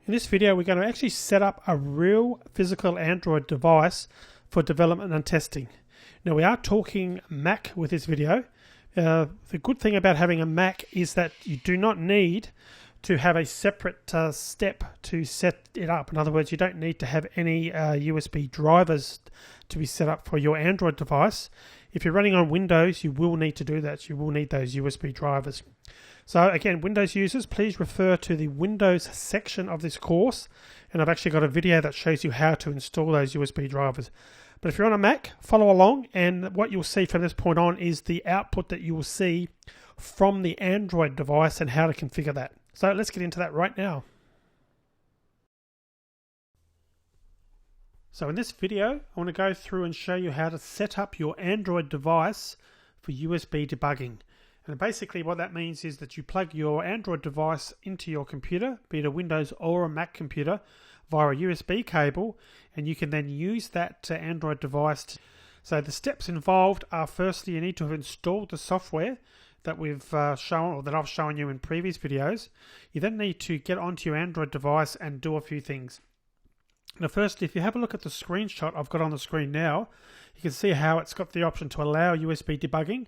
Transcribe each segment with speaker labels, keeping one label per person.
Speaker 1: In this video, we're going to actually set up a real physical Android device for development and testing. Now, we are talking Mac with this video. The good thing about having a Mac is that you do not need to have a separate step to set it up. In other words, you don't need to have any USB drivers to be set up for your Android device. If you're running on Windows, you will need to do that. You will need those USB drivers. So again, Windows users, please refer to the Windows section of this course, and I've actually got a video that shows you how to install those USB drivers. But if you're on a Mac, follow along, and what you'll see from this point on is the output that you will see from the Android device and how to configure that. So let's get into that right now. So in this video, I want to go through and show you how to set up your Android device for USB debugging. And basically what that means is that you plug your Android device into your computer, be it a Windows or a Mac computer, via a USB cable, and you can then use that Android device. So the steps involved are, firstly, you need to have installed the software that we've shown, or that I've shown you in previous videos. You then need to get onto your Android device and do a few things. Now firstly, if you have a look at the screenshot I've got on the screen now, you can see how it's got the option to allow USB debugging.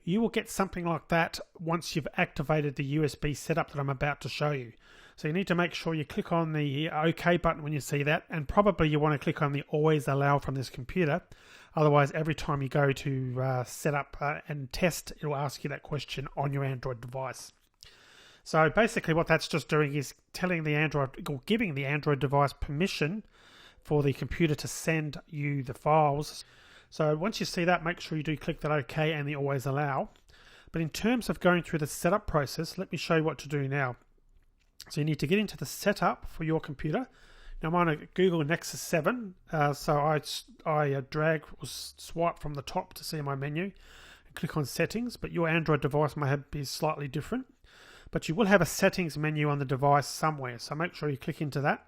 Speaker 1: You will get something like that once you've activated the USB setup that I'm about to show you. So you need to make sure you click on the OK button when you see that, and probably you want to click on the Always Allow from this computer. Otherwise, every time you go to set up and test, it will ask you that question on your Android device. So basically what that's just doing is telling the Android, or giving the Android device permission for the computer to send you the files. So once you see that, make sure you do click that OK and the Always Allow. But in terms of going through the setup process, let me show you what to do now. So you need to get into the setup for your computer. Now I'm on a Google Nexus 7, so I drag or swipe from the top to see my menu and click on Settings, but your Android device may be slightly different. But you will have a settings menu on the device somewhere, so make sure you click into that.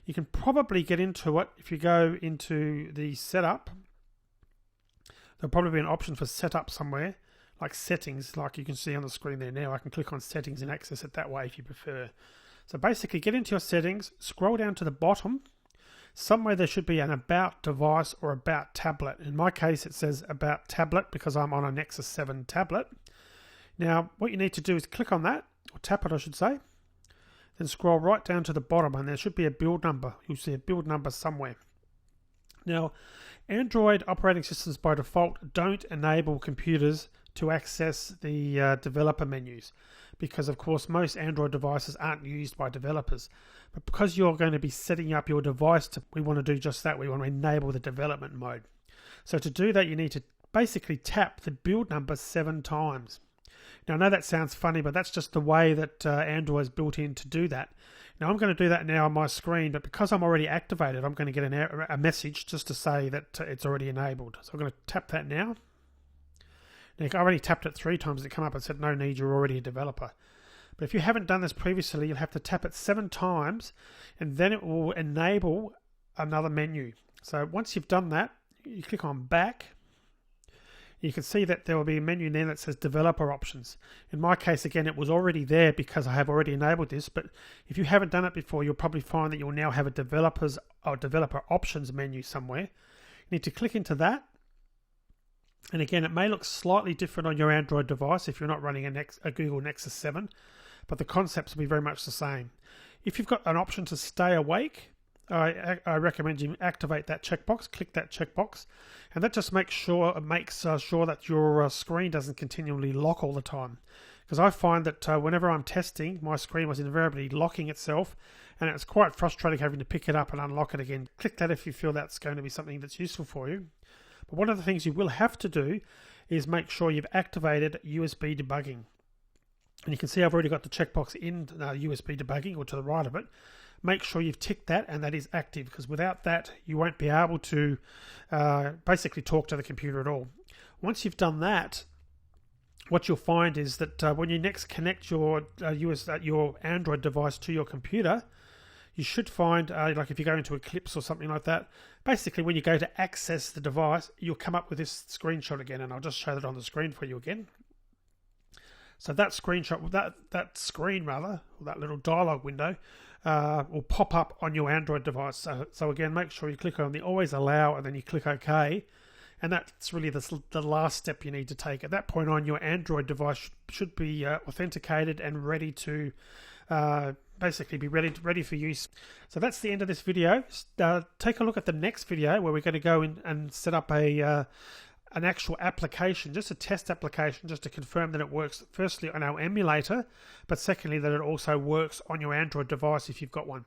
Speaker 1: You can probably get into it if you go into the setup. There'll probably be an option for setup somewhere, like settings, like you can see on the screen there now. I can click on settings and access it that way if you prefer. So basically get into your settings, scroll down to the bottom. Somewhere there should be an about device or about tablet. In my case it says about tablet because I'm on a Nexus 7 tablet. Now what you need to do is click on that, or tap it I should say, then scroll right down to the bottom and there should be a build number. You'll see a build number somewhere. Now, Android operating systems by default don't enable computers to access the developer menus because, of course, most Android devices aren't used by developers. But because you're going to be setting up your device, we want to do just that. We want to enable the development mode. So to do that, you need to basically tap the build number 7 times. Now, I know that sounds funny, but that's just the way that Android is built in to do that. Now, I'm going to do that now on my screen, but because I'm already activated, I'm going to get a message just to say that it's already enabled. So I'm going to tap that now. Now, I already tapped it 3 times. It came up and said, no need, you're already a developer. But if you haven't done this previously, you'll have to tap it 7 times, and then it will enable another menu. So once you've done that, you click on Back. You can see that there will be a menu there that says developer options. In my case, again, it was already there because I have already enabled this, but if you haven't done it before, you'll probably find that you'll now have a developer options menu somewhere. You need to click into that. And again, it may look slightly different on your Android device if you're not running a Google Nexus 7, but the concepts will be very much the same. If you've got an option to stay awake, I recommend you activate that checkbox, click that checkbox, and that just makes sure that your screen doesn't continually lock all the time. Because I find that whenever I'm testing, my screen was invariably locking itself, and it's quite frustrating having to pick it up and unlock it again. Click that if you feel that's going to be something that's useful for you. But one of the things you will have to do is make sure you've activated USB debugging. And you can see I've already got the checkbox in USB debugging, or to the right of it. Make sure you've ticked that and that is active, because without that you won't be able to basically talk to the computer at all. Once you've done that, what you'll find is that when you next connect your Android device to your computer, you should find, like if you go into Eclipse or something like that, basically when you go to access the device, you'll come up with this screenshot again, and I'll just show that on the screen for you again. So that screenshot, that screen rather, or that little dialog window, will pop up on your Android device. So again, make sure you click on the always allow and then you click OK. And that's really the last step you need to take. At that point on, your Android device should be authenticated and ready to basically be ready for use. So that's the end of this video. Take a look at the next video where we're going to go in and set up an actual application, just a test application, just to confirm that it works firstly on our emulator, but secondly that it also works on your Android device if you've got one.